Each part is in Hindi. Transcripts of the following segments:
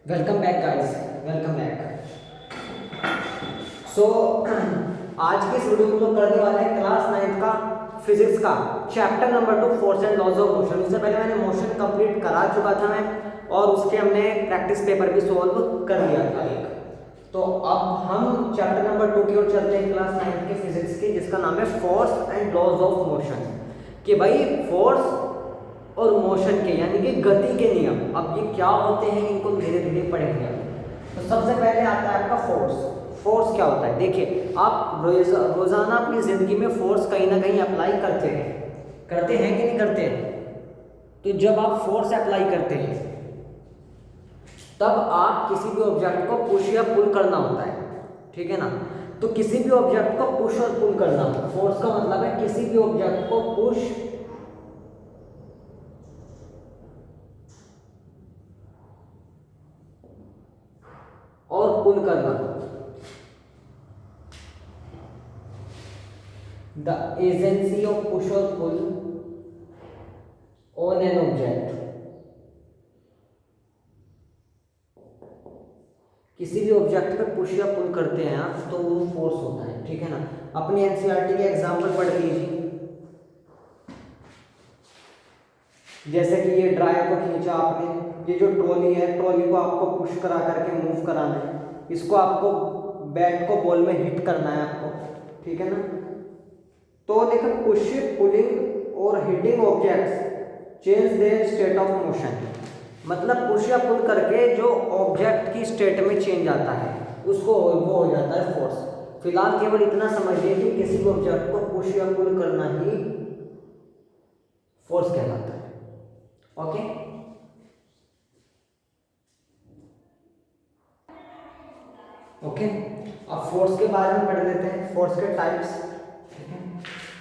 Welcome back guys, welcome back. So आज के इस वीडियो में जो करने वाले हैं क्लास 9 का फिजिक्स का chapter number 2 force and laws of motion. इससे पहले मैंने मोशन कंप्लीट करा चुका था मैं, और उसके हमने प्रैक्टिस पेपर भी सोल्व कर लिया था एक। तो अब हम चैप्टर नंबर 2 की ओर चलते हैं क्लास 9 के फिजिक्स की, जिसका नाम है force and laws of motion. कि भाई फोर्स और मोशन के यानी कि गति के नियम अब ये क्या होते हैं, इनको धीरे धीरे पढ़ेंगे। तो सबसे पहले आता है आपका फोर्स। फोर्स क्या होता है, देखिए आप रोजाना अपनी जिंदगी में फोर्स कहीं ना कहीं अप्लाई करते हैं कि नहीं करते हैं। तो जब आप फोर्स अप्लाई करते हैं तब आप किसी भी ऑब्जेक्ट को पुश या पुल करना होता है, ठीक है ना। तो किसी भी ऑब्जेक्ट को पुश और पुल करना, फोर्स का मतलब है किसी भी ऑब्जेक्ट को पुश और पुल करना। द एजेंसी ऑफ पुश और पुल ऑन एन ऑब्जेक्ट। किसी भी ऑब्जेक्ट पे पुश या पुल करते हैं आप तो वो फोर्स होता है, ठीक है ना। अपनी एनसीईआरटी के एग्जांपल पढ़ लीजिए। जैसे कि ये ड्रायर को खींचा आपने, ये जो ट्रॉली है, ट्रॉली को आपको पुश करा करके मूव कराना है, इसको आपको बैट को बॉल में हिट करना है आपको, ठीक है ना। तो देखो पुश पुलिंग और hitting objects change their state of motion. मतलब पुश या पुल करके जो ऑब्जेक्ट की स्टेट में चेंज आता है उसको वो हो जाता है फोर्स। फिलहाल केवल इतना समझिए कि किसी भी ऑब्जेक्ट को पुश या पुल करना ही फोर्स कहलाता है। Okay, okay. अब फोर्स के बारे में पढ़ लेते हैं, फोर्स के टाइप्स, ठीक है।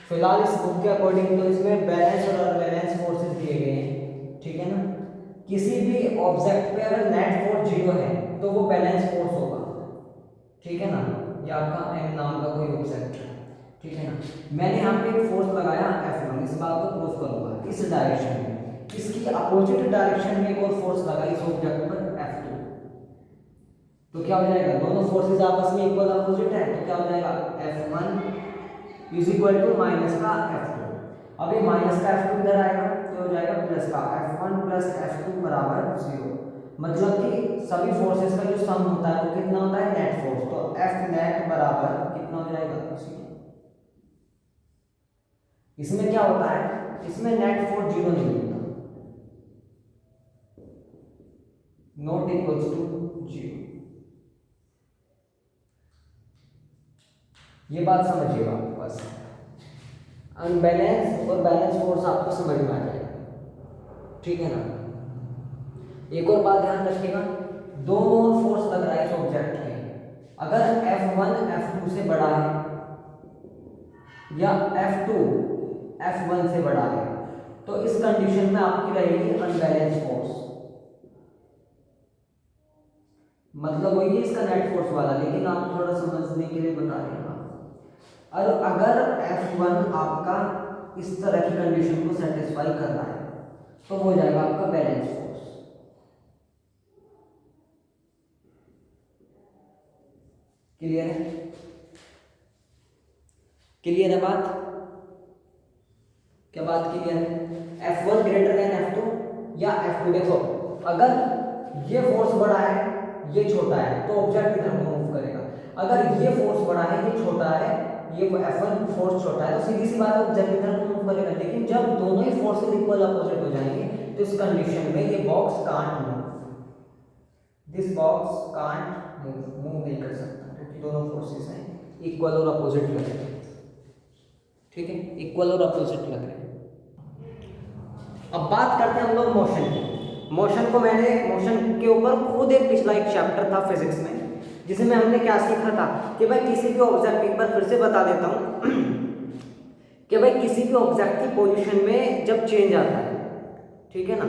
फिलहाल इस बुक के अकॉर्डिंग तो इसमें बैलेंस और अनबैलेंस फोर्सेस दिए गए हैं, ठीक है ना। किसी भी ऑब्जेक्ट पे अगर नेट फोर्स 0 है तो वो बैलेंस फोर्स होगा, ठीक है ना। ये आपका एम नाम का कोई ऑब्जेक्ट है, ठीक है ना। मैंने यहाँ पे एक फोर्स लगाया F1, इस बात को प्रूव करूंगा इस डायरेक्शन में। इसकी अपोजिट डायरेक्शन में एक और फोर्स लगाई इस ऑब्जेक्ट पर F2, तो क्या हो जाएगा, दोनों फोर्सेस आपस में इक्वल अपोजिट है, तो क्या हो जाएगा F1 is equal to minus का F2। अब ये माइनस का F2 इधर आएगा तो हो जाएगा प्लस का F1 प्लस F2 बराबर 0। मतलब कि सभी फोर्सेस का जो सम होता है वो कितना होता है, नेट फोर्स। तो F नेट बराबर कितना हो जाएगा, 0। इसमें क्या होता है, इसमें नेट फोर्स 0 नहीं होता, नॉट इक्वल्स टू 0। ये बात समझिएगा आपके पास। अनबैलेंस और बैलेंस फोर्स आपको समझ में आ जाएगा, ठीक है ना। एक और बात ध्यान रखिएगा, दोनों फोर्स लग रहा है इस ऑब्जेक्ट के, अगर F1 F2 से बड़ा है या F2 F1 से बड़ा है तो इस कंडीशन में आपकी रहेगी अनबैलेंस फोर्स। मतलब वही है इसका नेट फोर्स वाला, लेकिन आप थोड़ा समझने के लिए बता रहे हैं। और अगर F1 आपका इस तरह की कंडीशन को सेटिस्फाई कर रहा है तो हो जाएगा आपका बैलेंस फोर्स। क्लियर है, क्लियर है बात, क्या बात क्लियर है। F1 ग्रेटर देन F2 या F2, देखो अगर ये फोर्स बड़ा है ये छोटा है तो ऑब्जेक्ट इधर को मूव करेगा। अगर ये फोर्स बड़ा है ये छोटा है, ये F1 फोर्स छोटा है, तो सीधी सी बात है ऑब्जेक्ट इधर को मूव करेगा। लेकिन जब दोनों ही फोर्सेस इक्वल अपोजिट हो जाएंगे तो इस कंडीशन में ये box can't move, this box can't move नहीं कर सकता, क्योंकि दोनों फोर्सेस हैं इक्वल और अपोजिट लग रहे हैं, ठीक है, इक्वल और अपोजिट लग रहे हैं। अब बात करते हैं हम लोग मोशन की। मोशन को मैंने मोशन के ऊपर खुद एक पिछला एक चैप्टर था फिजिक्स में, जिसमें हमने क्या सीखा था कि भाई किसी भी ऑब्जेक्ट, एक बार फिर से बता देता हूँ कि भाई किसी भी ऑब्जेक्ट की पोजीशन में जब चेंज आता है, ठीक है ना,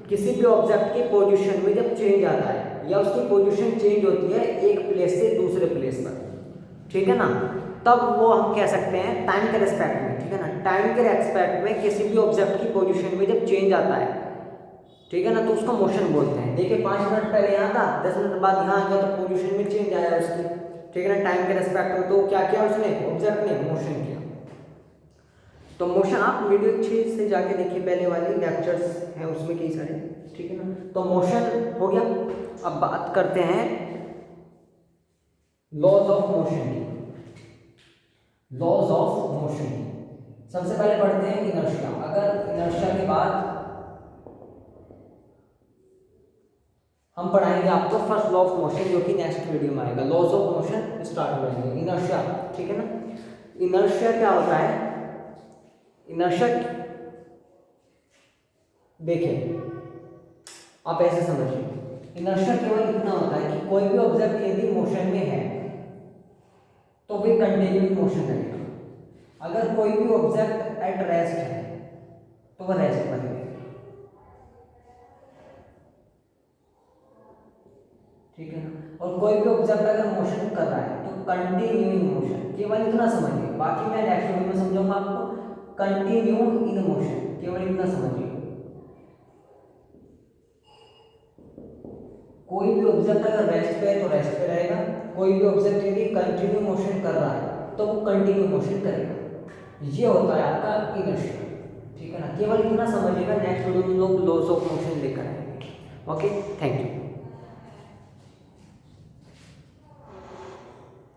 किसी भी ऑब्जेक्ट की पोजीशन में जब चेंज आता है या उसकी पोजीशन चेंज होती है एक प्लेस से दूसरे प्लेस पर, ठीक है ना, तब वो हम कह सकते हैं टाइम के रेस्पेक्ट में, ठीक है ना, टाइम के रेस्पेक्ट में किसी भी ऑब्जेक्ट की पोजीशन में जब चेंज आता है ठीक है ना, तो उसको मोशन बोलते हैं। देखिए 5 मिनट पहले यहाँ था, 10 मिनट बाद यहाँ आ गया, तो पोजीशन में चेंज आया उसकी, ठीक है ना, टाइम के रेस्पेक्ट में। तो क्या किया उसने, ऑब्जेक्ट ने मोशन किया। तो मोशन आप वीडियो 6 से जाके देखिए, पहले वाली लेक्चर्स हैं उसमें कई सारे, ठीक है ना। तो मोशन हो गया। अब बात करते हैं लॉज ऑफ मोशन की। लॉज ऑफ मोशन की सबसे पहले पढ़ते हैं इनर्शिया। अगर इनर्शिया के बाद हम पढ़ाएंगे आपको फर्स्ट लॉ ऑफ मोशन, जो कि नेक्स्ट वीडियो में आएगा। लॉज ऑफ मोशन स्टार्ट हो जाएंगे। इनर्शिया, ठीक है ना। इनर्शिया क्या होता है, इनर्शिया देखिए आप ऐसे समझिए, इनर्शिया केवल इतना होता है कि कोई भी ऑब्जेक्ट यदि मोशन में है तो वे कंटिन्यूइंग मोशन रहेगा। अगर कोई भी ऑब्जेक्ट एट रेस्ट है तो वह रेस्ट पर रहेगा, ठीक है ना। और कोई भी ऑब्जेक्ट अगर मोशन कर रहा है तो कंटिन्यूइंग मोशन, केवल इतना समझिए, बाकी मैं नेक्स्ट वीडियो में समझाऊंगा आपको। कंटिन्यू इन मोशन, केवल इतना समझिए। कोई भी ऑब्जेक्ट अगर रेस्ट पे है तो रेस्ट पे रहेगा, कोई भी ऑब्जेक्ट यदि कंटिन्यू मोशन कर रहा है तो वो कंटिन्यू मोशन करेगा। ये होता है आपका इनर्शिया, ठीक है ना। केवल इतना समझिएगा, नेक्स्ट वीडियो में लोग लॉज ऑफ मोशन लेकर आएंगे। Okay, thank you.